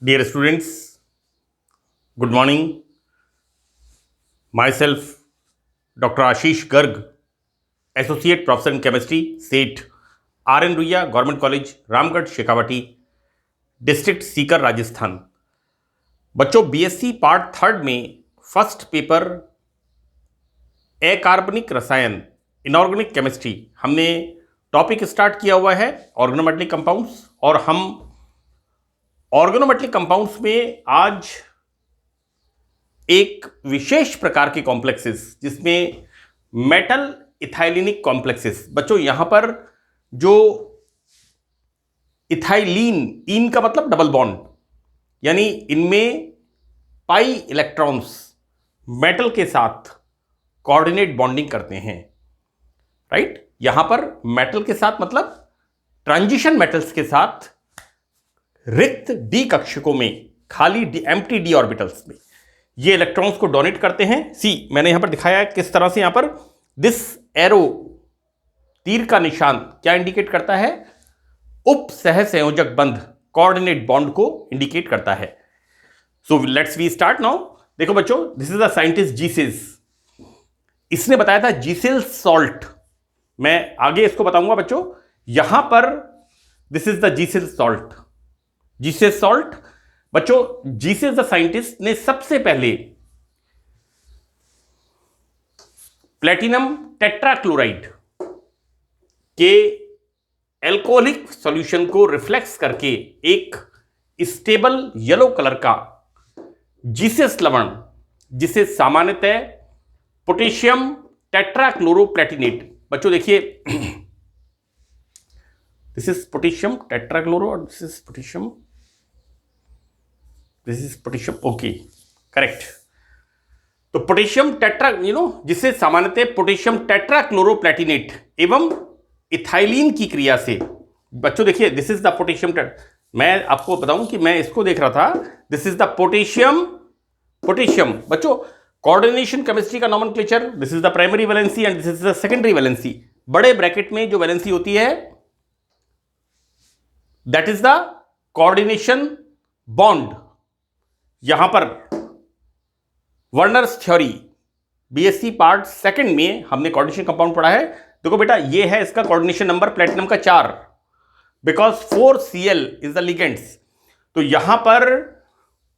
Dear students, good morning. Myself, Dr. Ashish Garg, Associate Professor in Chemistry, SATE, RN Ruia, Government College, Ramgarh Shekhawati, district Sikar, Rajasthan. बच्चों, BSc part third में first paper अकार्बनिक रसायन, inorganic chemistry, हमने topic start किया हुआ है organometallic compounds. और हम ऑर्गेनोमेटेलिक कंपाउंड्स में आज एक विशेष प्रकार के कॉम्प्लेक्सेस, जिसमें मेटल इथाइलिनिक कॉम्प्लेक्सेस। बच्चों, यहां पर जो इथाइलिन, इन का मतलब डबल बॉन्ड, यानी इनमें पाई इलेक्ट्रॉन्स मेटल के साथ कोऑर्डिनेट बॉन्डिंग करते हैं, राइट। यहां पर मेटल के साथ मतलब ट्रांजिशन मेटल्स के साथ रिक्त डी कक्षकों में, खाली एम्प्टी डी ऑर्बिटल्स में ये इलेक्ट्रॉन्स को डोनेट करते हैं। मैंने यहां पर दिखाया है किस तरह से। यहां पर दिस एरो, तीर का निशान क्या इंडिकेट करता है? उप सह संयोजक बंध, कोऑर्डिनेट बॉन्ड को इंडिकेट करता है। So let's we start now. देखो बच्चों, this is the scientist Zeise's. इसने बताया था जीसेल सॉल्ट। मैं आगे इसको बताऊंगा बच्चों। यहां पर this is the Zeise's salt. Zeise's salt, बच्चों, जीसेस द साइंटिस्ट ने सबसे पहले प्लेटिनम टेट्राक्लोराइड के एल्कोहलिक सॉल्यूशन को रिफ्लेक्स करके एक स्टेबल येलो कलर का जीसेस लवण, जिसे सामान्यतः पोटेशियम टेट्राक्लोरोप्लेटिनेट, बच्चों देखिए दिस इज पोटेशियम टेट्राक्लोरो और this is potassium, okay, correct. तो पोटेशियम टेट्रा, जिसे सामान्यतः पोटेशियम टेट्राक्लोरोप्लेटिनेट एवं इथाइलिन की क्रिया से, बच्चों देखिए दिस इज द पोटेशियम। मैं आपको बताऊं कि मैं इसको देख रहा था, दिस इज द पोटेशियम। बच्चों, कोऑर्डिनेशन केमिस्ट्री का nomenclature, this is the primary valency and this is the secondary valency. बड़े ब्रैकेट में जो वैलेंसी होती है that is the coordination bond. यहां पर Werner's theory BSc part second में हमने कोऑर्डिनेशन कंपाउंड पढ़ा है। देखो बेटा, ये है इसका कोऑर्डिनेशन नंबर प्लेटिनम का 4, because 4Cl is the ligands. तो यहां पर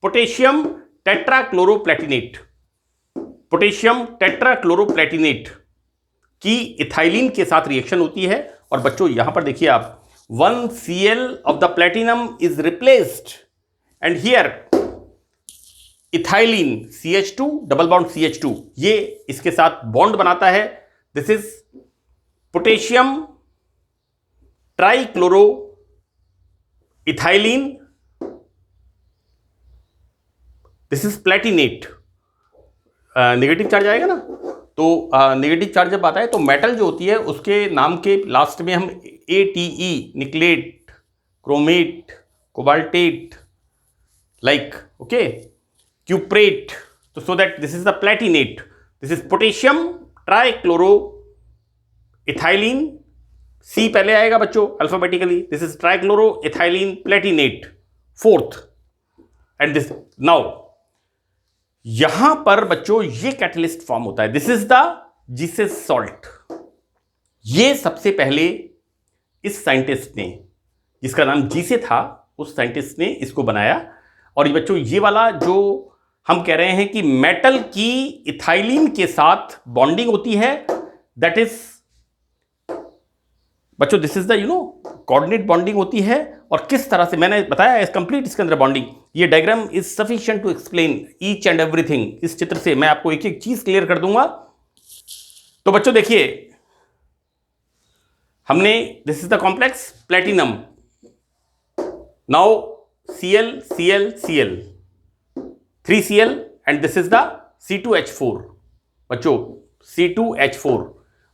पोटेशियम टेट्राक्लोरोप्लेटिनेट की इथाइलिन के साथ रिएक्शन होती है। और बच्चों यहां पर देखिए आप, 1Cl of the platinum is replaced and here ethylene CH2 double bond CH2 ये इसके साथ बॉन्ड बनाता है। This is potassium trichloro ethylene, this is Palatinate. Negative charge आएगा ना, तो नेगेटिव चार्ज जब आता है तो मेटल जो होती है उसके नाम के लास्ट में हम ATE, nickelate, chromate, cobaltate, like, okay, cuprate, तो so that this is the platinate. This is potassium trichloro ethylene, C पहले आएगा बच्चों alphabetically. This is trichloro ethylene platinate, fourth. And this now यहां पर बच्चों ये कैटलिस्ट फॉर्म होता है। This is the Zeise's salt. ये सबसे पहले इस साइंटिस्ट ने, जिसका नाम जीसे था, उस साइंटिस्ट ने इसको बनाया। और ये बच्चों, ये वाला जो हम कह रहे हैं कि मेटल की इथाइलिन के साथ बॉन्डिंग होती है, दैट इज बच्चों this is the coordinate bonding होती है। और किस तरह से मैंने बताया है कंप्लीट इसके अंदर बॉन्डिंग। ये diagram is sufficient to explain each and everything. इस चित्र से मैं आपको एक एक चीज क्लियर कर दूंगा। तो बच्चों देखिए, हमने this is the complex platinum, now Cl, 3Cl and this is the C2H4। बच्चों C2H4,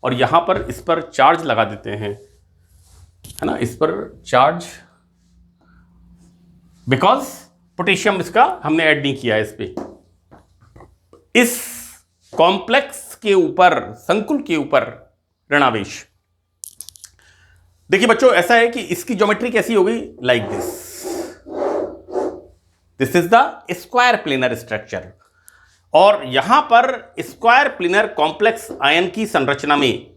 और यहां पर इस पर चार्ज लगा देते हैं, है ना, इस पर चार्ज, बिकॉज पोटेशियम इसका हमने ऐड नहीं किया है इस पे। इस कॉम्प्लेक्स के ऊपर, संकुल के ऊपर ऋणावेश। देखिए बच्चों, ऐसा है कि इसकी ज्योमेट्री कैसी होगी, like this. This is the square planar structure. और यहां पर स्क्वायर प्लेनर कॉम्प्लेक्स आयन की संरचना में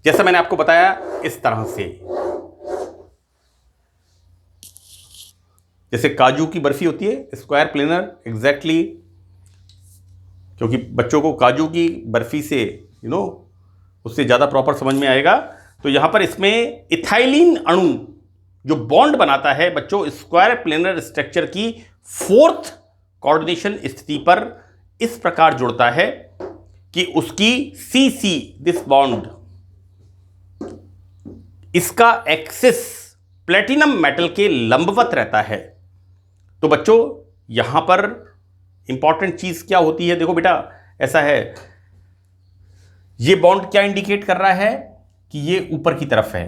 जैसा मैंने आपको बताया इस तरह से, जैसे काजू की बर्फी होती है स्क्वायर प्लेनर, एग्जैक्टली क्योंकि बच्चों को काजू की बर्फी से उससे ज़्यादा प्रॉपर समझ में आएगा। तो यहां पर इसमें इथाइलिन अणु जो बॉन्ड बनाता है बच्चों स्क्वायर प्लेनर स्ट्रक्चर की फोर्थ कोऑर्डिनेशन स्थिति पर इस प्रकार जुड़ता है कि उसकी CC दिस बॉन्ड, इसका एक्सिस प्लेटिनम मेटल के लंबवत रहता है। तो बच्चों यहां पर इंपॉर्टेंट चीज क्या होती है, देखो बेटा ऐसा है, ये बॉन्ड क्या इंडिकेट कर रहा है कि ये ऊपर की तरफ है,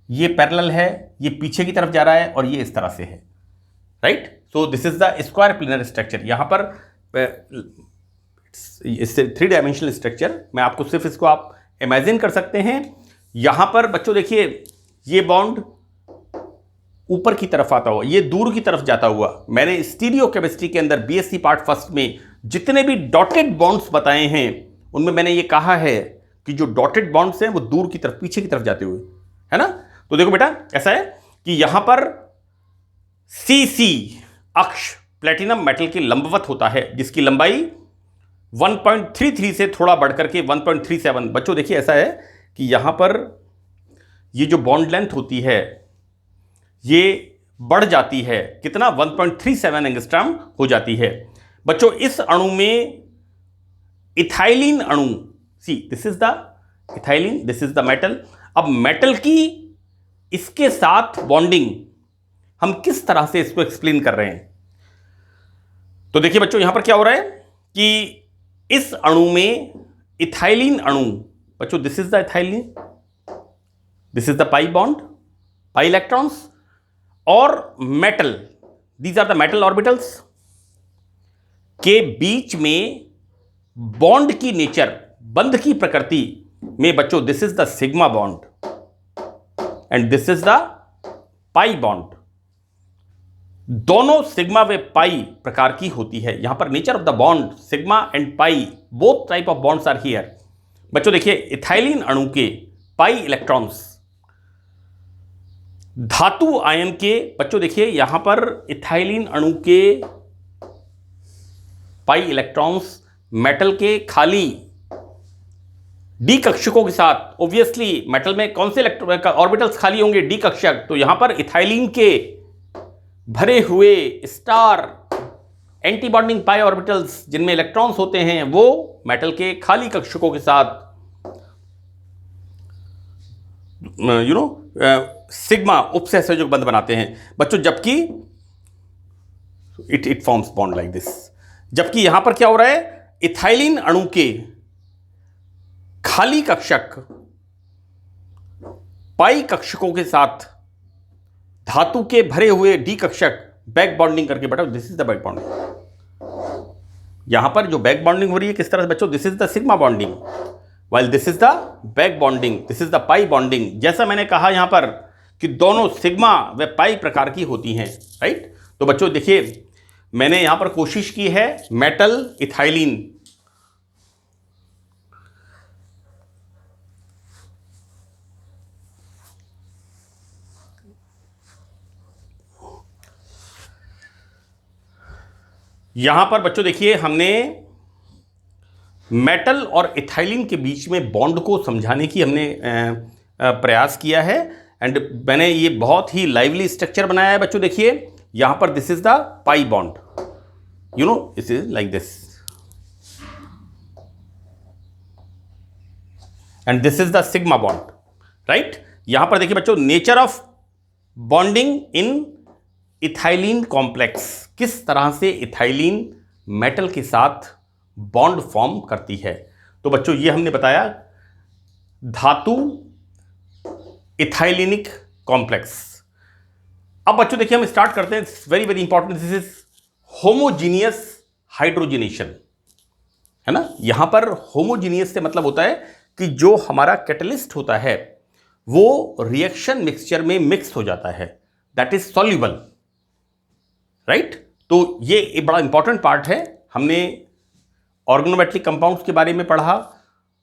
ये पैरेलल है, ये पीछे की तरफ जा रहा है और ये इस तरह से है, right. So this is the square planar structure. यहां पर इससे 3 डायमेंशनल स्ट्रक्चर, मैं आपको सिर्फ इसको आप इमेजिन कर सकते हैं। यहां पर बच्चों देखिए ये बॉन्ड ऊपर की तरफ आता हुआ, ये दूर की तरफ जाता हुआ। मैंने स्टीरियो केमिस्ट्री के अंदर BSc पार्ट फर्स्ट में जितने भी डॉटेड बॉन्ड्स बताए हैं उनमें मैंने ये कहा है कि जो डॉटेड बॉन्ड्स हैं वो दूर की तरफ, पीछे की तरफ जाते हुए, है ना। तो देखो बेटा ऐसा है कि यहां पर CC अक्ष प्लेटिनम मेटल के लंबवत होता है जिसकी लंबाई 1.33 से थोड़ा बढ़कर के 1.37। बच्चों देखिए ऐसा है कि यहां पर ये जो बॉन्ड लेंथ होती है ये बढ़ जाती है, कितना 1.37 एंगस्ट्रॉम हो जाती है। बच्चों इस अणु में इथाइलिन अणु, see this is the ethylene, this is the metal. अब मेटल की इसके साथ बॉन्डिंग हम किस तरह से इसको एक्सप्लेन कर रहे हैं, तो देखिए बच्चों यहां पर क्या हो रहा है कि इस अणु में इथाइलिन अणु, बच्चों this is the ethylene, this is the pi bond, pi electrons, और metal, these are the metal orbitals के बीच में बॉन्ड की नेचर, बंध की प्रकृति में बच्चों this is the sigma bond and this is the pi bond. दोनों सिग्मा व पाई प्रकार की होती है। यहां पर nature of the bond sigma and pi, both type of bonds are here. बच्चों देखिए इथाइलिन अणु के पाई इलेक्ट्रॉन्स, धातु आयन के, बच्चों देखिए यहां पर इथाइलिन अणु के पाई इलेक्ट्रॉन्स मेटल के खाली डी कक्षकों के साथ, ऑब्वियसली मेटल में कौन से ऑर्बिटल्स खाली होंगे, डी कक्षक। तो यहां पर इथाइलिन के भरे हुए स्टार एंटी बॉन्डिंग पाई ऑर्बिटल्स जिनमें इलेक्ट्रॉन्स होते हैं वो मेटल के खाली कक्षकों के साथ सिग्मा उपसहसंयोजक बंध बनाते हैं बच्चों, जबकि it forms bond like this. जबकि यहां पर क्या हो रहा है, इथाइलिन अणु के खाली कक्षक पाई कक्षकों के साथ धातु के भरे हुए डी कक्षक बैक बॉन्डिंग करके, बेटा this is the back bonding. यहां पर जो बैक बॉन्डिंग हो रही है किस तरह से बच्चों, this is the sigma bonding, while this is the back bonding, this is the pi bonding। जैसा मैंने कहा यहां पर कि दोनों सिग्मा व पाई प्रकार की होती हैं, राइट। तो बच्चों देखिए मैंने यहां पर कोशिश की है मेटल इथाइलिन, यहां पर बच्चों देखिए हमने मेटल और इथाइलिन के बीच में बॉन्ड को समझाने की हमने प्रयास किया है एंड मैंने ये बहुत ही लाइवली स्ट्रक्चर बनाया है। बच्चों देखिए यहां पर this is the pi bond, this is like this and this is the sigma bond, right. यहां पर देखिए बच्चों nature of bonding in ethylene complex, किस तरह से इथाइलिन मेटल के साथ बॉन्ड फॉर्म करती है। तो बच्चों ये हमने बताया धातु इथाइलिनिक कॉम्प्लेक्स। अब बच्चों देखिए हम स्टार्ट करते हैं, very very important, this is homogeneous hydrogenation, है ना। यहां पर होमोजीनियस से मतलब होता है कि जो हमारा कैटलिस्ट होता है वो रिएक्शन मिक्सचर में मिक्स हो जाता है, दैट इज सॉल्युबल। राइट। तो ये एक बड़ा इंपॉर्टेंट पार्ट है। हमने ऑर्गेनोमेट्रिक कंपाउंड्स के बारे में पढ़ा,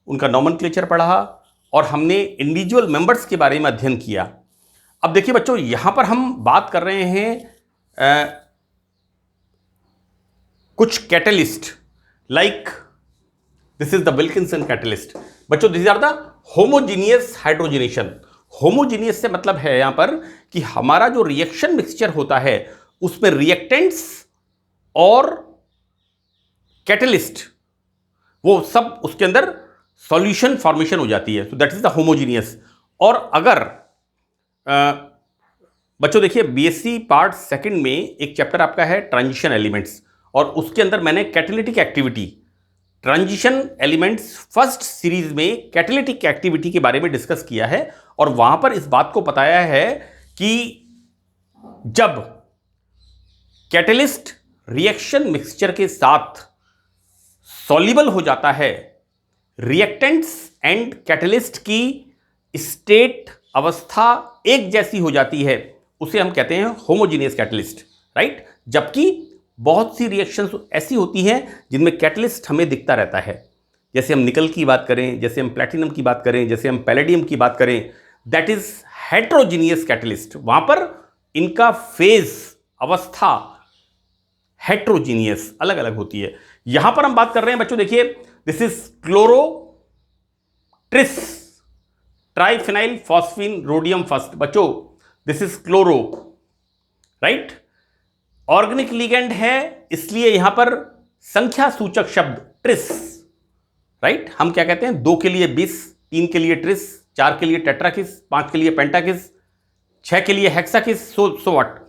उनका नॉमेनक्लेचर पढ़ा, और हमने इंडिविजुअल मेंबर्स के बारे में अध्ययन किया। अब देखिए बच्चों, यहां पर हम बात कर रहे हैं कुछ catalyst, like this is the Wilkinson catalyst. बच्चों, this are the homogeneous hydrogenation. Homogeneous से मतलब है यहां पर कि हमारा जो रिएक्शन मिक्सचर होता है उसमें रिएक्टेंट्स और कैटलिस्ट वो सब उसके अंदर सॉल्यूशन फॉर्मेशन हो जाती है। So that is the homogeneous. और अगर बच्चों देखिए, बीएससी पार्ट सेकंड में एक चैप्टर आपका है ट्रांजिशन एलिमेंट्स, और उसके अंदर मैंने catalytic activity, transition elements first series में कैटालिटिक एक्टिविटी के बारे में डिस्कस किया है। और वहां पर इस बात को बताया है कि जब कैटलिस्ट रिएक्शन मिक्सचर के साथ सॉल्युबल हो जाता है, रिएक्टेंट्स एंड कैटलिस्ट की स्टेट अवस्था एक जैसी हो जाती है, उसे हम कहते हैं होमोजीनियस कैटलिस्ट, राइट। जबकि बहुत सी रिएक्शंस ऐसी होती हैं जिनमें कैटलिस्ट हमें दिखता रहता है, जैसे हम निकल की बात करें, जैसे हम प्लैटिनम की बात करें, जैसे हम पैलेडियम की बात करें, दैट इज हेट्रोजीनियस कैटलिस्ट। वहां पर इनका फेज अवस्था हेट्रोजीनियस अलग अलग होती है। यहां पर हम बात कर रहे हैं बच्चों, देखिए this is chloro tris triphenyl phosphine rhodium first. बच्चों, this is chloro, right. Organic ligand है, इसलिए यहां पर संख्या सूचक शब्द ट्रिस, राइट। हम क्या कहते हैं, 2 के लिए बिस, 3 के लिए ट्रिस, 4 के लिए टेट्राकिस, 5 के लिए पेंटाकिस, 6 के लिए हेक्साकिस, सो व्हाट।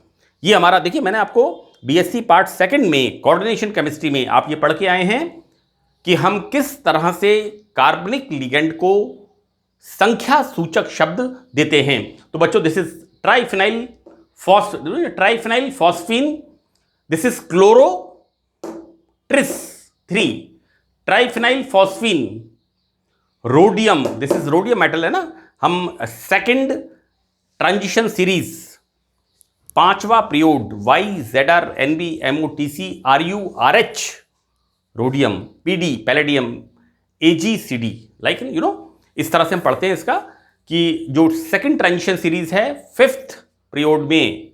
ये हमारा, देखिए मैंने आपको बीएससी पार्ट सेकंड में कोऑर्डिनेशन केमिस्ट्री में आप ये पढ़ के आए हैं कि हम किस तरह से कार्बनिक लिगेंड को संख्या सूचक शब्द देते हैं। तो बच्चों, this is triphenyl phosphine, this is chloro tris 3, triphenyl phosphine rhodium, this is rhodium metal है ना। हम सेकंड ट्रांजिशन सीरीज 5वां period YZR NB MOTC RU RH rhodium, PD palladium, AgCd, like you know, इस तरह से हम पढ़ते हैं इसका कि जो सेकंड ट्रांजिशन सीरीज है 5th पीरियड में,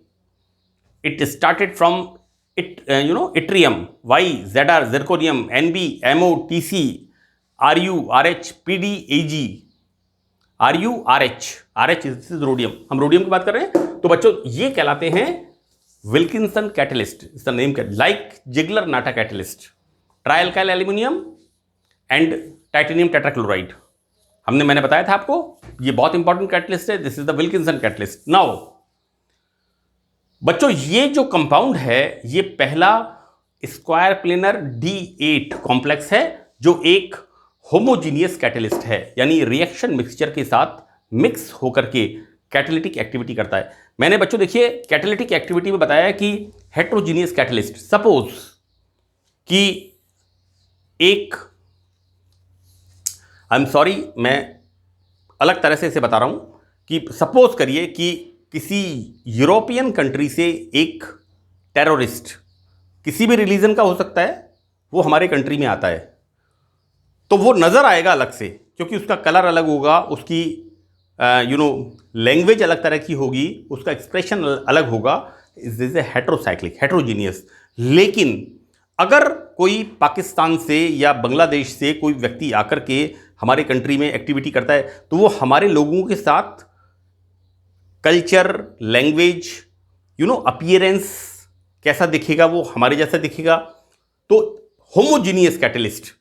it started from yttrium YZR zirconium NB MOTC RU RH PD Ag RU RH is rhodium. हम रोडियम की बात कर रहे हैं। तो बच्चों, ये कहलाते हैं Wilkinson catalyst, is the name, like Ziegler Natta catalyst, trialkyl aluminium and titanium tetrachloride. मैंने बताया था आपको, ये बहुत इंपॉर्टेंट कैटलिस्ट है। This is the Wilkinson catalyst. Now बच्चों, ये जो कंपाउंड है, ये पहला स्क्वायर प्लेनर D8 कॉम्प्लेक्स है, जो एक होमोजीनियस कैटलिस्ट है, यानी रिएक्शन मिक्सचर के साथ मिक्स होकर के कैटालिटिक एक्टिविटी करता है। मैंने बच्चों देखिए कैटालिटिक एक्टिविटी में बताया कि हेट्रोजीनियस कैटलिस्ट, सपोज कि एक, आई एम सॉरी मैं अलग तरह से इसे बता रहा हूं, कि सपोज करिए कि किसी यूरोपियन कंट्री से एक टेररिस्ट, किसी भी रिलीजन का हो सकता है, वो हमारे कंट्री में आता है, तो वो नज़र आएगा अलग से, क्योंकि उसका कलर अलग होगा, उसकी लैंग्वेज अलग तरह की होगी, उसका एक्सप्रेशन अलग होगा। This is heterocyclic, heterogeneous. लेकिन अगर कोई पाकिस्तान से या बांग्लादेश से कोई व्यक्ति आकर के हमारे कंट्री में एक्टिविटी करता है, तो वो हमारे लोगों के साथ कल्चर, लैंग्वेज, अपीयरेंस कैसा दिखेगा, वो हमारे जैसा दिखेगा। तो होमोजीनियस कैटलिस्ट,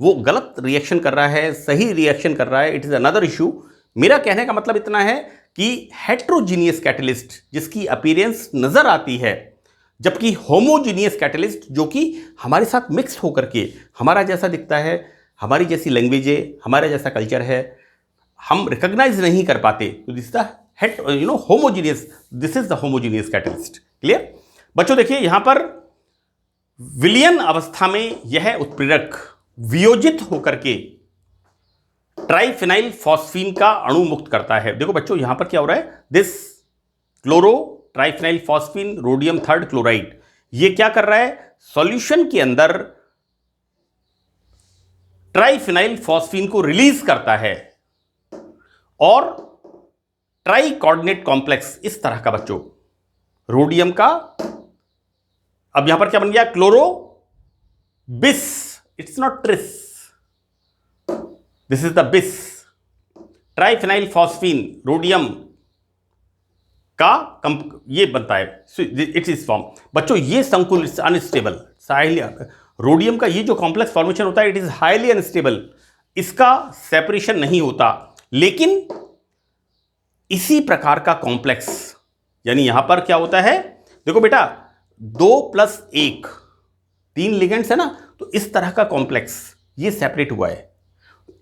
वो गलत रिएक्शन कर रहा है, सही रिएक्शन कर रहा है, इट इज अनदर इशू। मेरा कहने का मतलब इतना है कि हेट्रोजीनियस कैटलिस्ट जिसकी अपीयरेंस नजर आती है, जबकि होमोजीनियस कैटलिस्ट जो कि हमारे साथ मिक्स होकर के हमारा जैसा दिखता है, हमारी जैसी लैंग्वेज है, हमारा जैसा कल्चर है, हम रिकॉग्नाइज नहीं कर पाते। तो this the homogeneous, this is the homogeneous catalyst. Clear बच्चों, देखिए यहां पर विलयन अवस्था में यह उत्प्रेरक वियोजित होकर के ट्राइफिनाइल फॉस्फीन का अणु मुक्त करता है। देखो बच्चों, यहां पर क्या हो रहा है, this chloro triphenyl phosphine rhodium third chloride. ये क्या कर रहा है, सॉल्यूशन के अंदर ट्राइफिनाइल फॉस्फीन को रिलीज करता है और ट्राई कोऑर्डिनेट कॉम्प्लेक्स इस तरह का बच्चों रोडियम का, अब यहां पर क्या बन गया, chloro bis, it's not tris, this is the bis, triphenyl phosphine rhodium का ये बनता है, इट इज फॉर्म। बच्चों ये संकुल अनस्टेबल, रोडियम का ये जो कॉम्प्लेक्स फॉर्मेशन होता है इट इज हाईली अनस्टेबल, इसका सेपरेशन नहीं होता। लेकिन इसी प्रकार का कॉम्प्लेक्स, यानी यहां पर क्या होता है, देखो बेटा 2+1 3 लिगेंड्स है ना, तो इस तरह का कॉम्प्लेक्स ये सेपरेट हुआ है।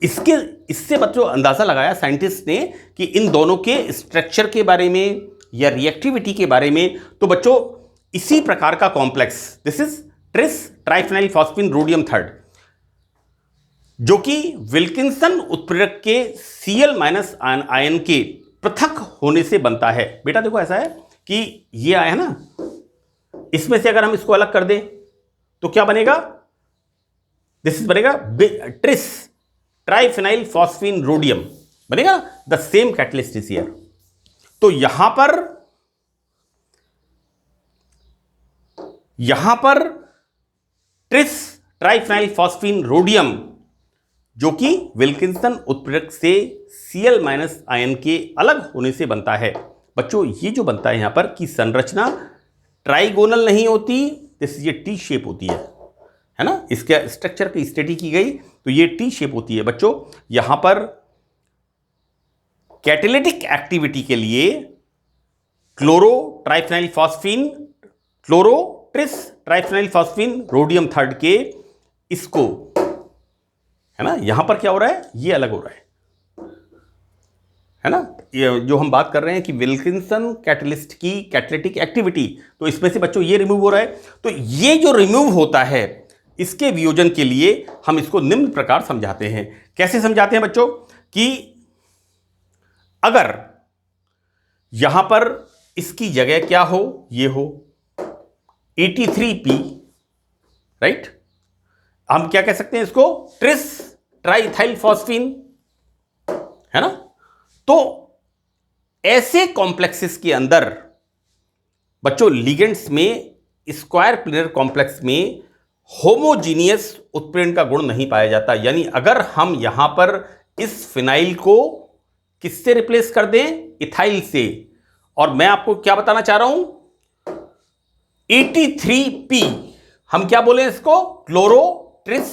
इससे बच्चों अंदाजा लगाया साइंटिस्ट ने कि इन दोनों के स्ट्रक्चर के बारे में या रिएक्टिविटी के बारे में। तो बच्चों इसी प्रकार का complex, this is tris triphenyl phosphine rhodium third, जो कि विल्किंसन उत्प्रेरक के Cl- आयन के पृथक होने से बनता है। बेटा देखो ऐसा है कि ये आया ना, इसमें से अगर हम इसको अलग कर दें तो क्या बनेगा, दिस इज बनेगा ट्रिस ट्राइफिनाइल फॉस्फीन रोडियम बनेगा, the same catalyst is here. तो यहां पर ट्रिस ट्राइफिनाइल फॉस्फीन रोडियम, जो कि विल्किंसन उत्प्रेरक से Cl- आयन के अलग होने से बनता है। बच्चों ये जो बनता है यहां पर की संरचना ट्राइगोनल नहीं होती, जैसे ये टी शेप होती है ना, इसके स्ट्रक्चर की स्टडी की गई तो ये टी शेप होती है। बच्चों यहां पर कैटालिटिक एक्टिविटी के लिए chloro triphenyl phosphine, chloro tris triphenyl phosphine rhodium third के इसको, है ना, यहां पर क्या हो रहा है, ये अलग हो रहा है ना। ये जो हम बात कर रहे हैं कि विल्किंसन कैटलिस्ट की कैटालिटिक एक्टिविटी, तो इसमें से बच्चों ये रिमूव हो रहा है। तो ये जो रिमूव होता है इसके वियोजन के लिए हम इसको निम्न प्रकार समझाते हैं। कैसे समझाते हैं बच्चों, कि अगर यहां पर इसकी जगह क्या हो, ये हो 83P, राइट, हम क्या कह सकते हैं इसको, ट्रिस ट्राइथाइल फॉस्फीन, है ना। तो ऐसे कॉम्प्लेक्सेस के अंदर बच्चों लिगेंड्स में स्क्वायर प्लेनर कॉम्प्लेक्स में होमोजीनियस उत्प्रेरण का गुण नहीं पाया जाता। यानी अगर हम यहां पर इस फिनाइल को किससे रिप्लेस कर दें, इथाइल से, और मैं आपको क्या बताना चाह रहा हूं, 83P, हम क्या बोले इसको, chloro tris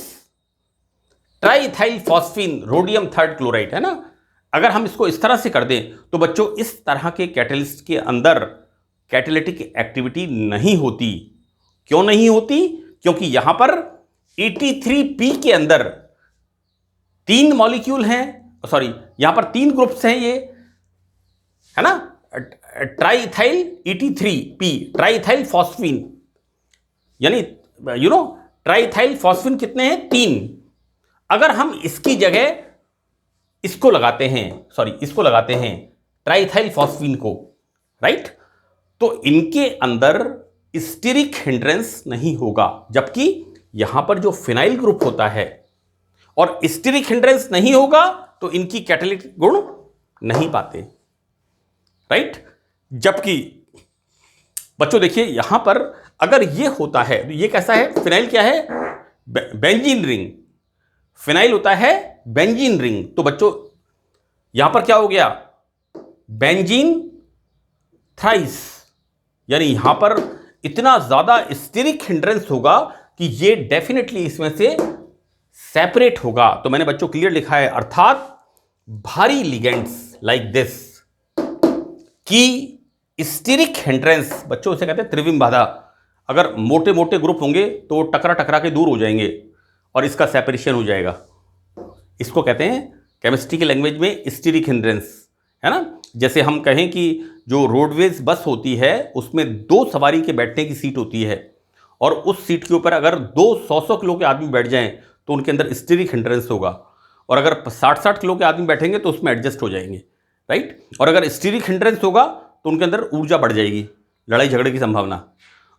triethyl phosphine rhodium third chloride, है ना। अगर हम इसको इस तरह से कर दें तो बच्चों इस तरह के कैटलिस्ट के अंदर कैटालिटिक एक्टिविटी नहीं होती। क्यों नहीं होती, क्योंकि यहां पर 83P के अंदर 3 मॉलिक्यूल हैं, सॉरी यहां पर 3 ग्रुप्स हैं, ये है ना, ट्राइथाइल 83P ट्राइथाइल फॉस्फीन, यानी ट्राइथाइल फॉस्फीन कितने हैं, 3। अगर हम इसकी जगह इसको लगाते हैं ट्राइथाइल फॉस्फीन को, राइट, तो इनके अंदर स्टीरिक हिंड्रेंस नहीं होगा। जबकि यहां पर जो फिनाइल ग्रुप होता है और स्टीरिक हिंड्रेंस नहीं होगा तो इनकी कैटालिटिक गुण नहीं पाते, राइट। जबकि बच्चों देखिए यहां पर अगर ये होता है तो ये कैसा है, फिनाइल क्या है, बेंजीन रिंग, फिनाइल होता है बेंजीन रिंग। तो बच्चों यहां पर क्या हो गया, बेंजीन थ्राइस, यानी यहां पर इतना ज्यादा स्टीरिक हिंड्रेंस होगा कि ये डेफिनेटली इसमें से सेपरेट होगा। तो मैंने बच्चों क्लियर लिखा है, अर्थात भारी लिगेंड्स लाइक दिस की स्टीरिक हिंड्रेंस, बच्चों उसे कहते हैं त्रिविम बाधा। अगर मोटे मोटे ग्रुप होंगे तो वो टकरा के दूर हो जाएंगे और इसका सेपरेशन हो जाएगा। इसको कहते हैं केमिस्ट्री की लैंग्वेज में स्टीरिक हिंड्रेंस, है ना। जैसे हम कहें कि जो रोडवेज बस होती है उसमें 2 सवारी के बैठने की सीट होती है और उस सीट के ऊपर अगर 200 किलो के आदमी बैठ जाएं तो उनके अंदर स्टीरिक हिंड्रेंस होगा, और अगर 60 किलो के आदमी बैठेंगे तो उसमें एडजस्ट हो जाएंगे, राइट। और अगर स्टीरिक हिंड्रेंस होगा तो उनके अंदर ऊर्जा बढ़ जाएगी, लड़ाई झगड़े की संभावना।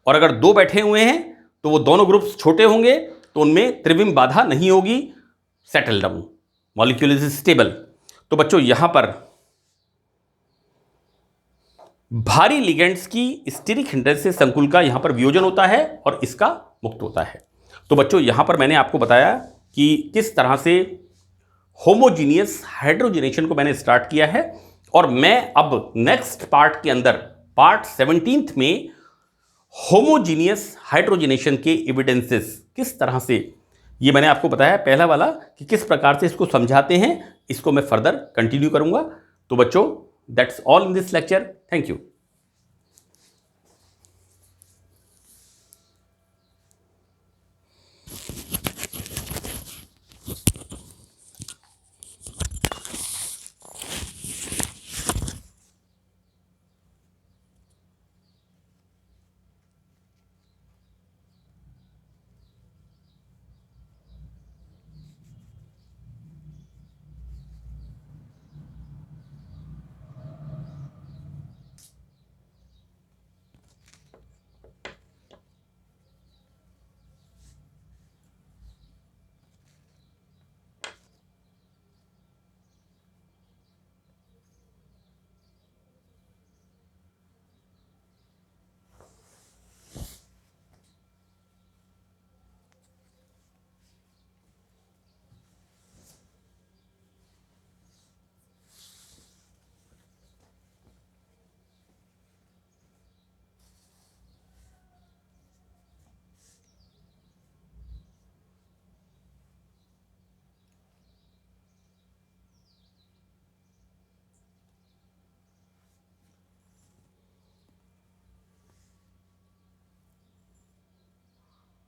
और अगर दो बैठे हुए हैं तो वो दोनों ग्रुप्स छोटे होंगे, तो उनमें त्रिविम बाधा नहीं होगी, settle down, molecule is stable. तो बच्चों यहां पर भारी लिगेंड्स की स्टीरिक हिंड्रेंस से संकुल का यहां पर वियोजन होता है और इसका मुक्त होता है। तो बच्चों यहां पर मैंने आपको बताया कि किस तरह से होमोजीनियस हाइड्रोजनेशन को मैंने स्टार्ट किया है, और मैं अब नेक्स्ट पार्ट के अंदर पार्ट 17 में होमोजीनियस हाइड्रोजनेशन के एविडेंसेस किस तरह से, ये मैंने आपको बताया पहला वाला कि किस प्रकार से इसको समझाते हैं, इसको मैं फर्दर कंटिन्यू करूंगा। तो बच्चों that's all in this lecture. Thank you.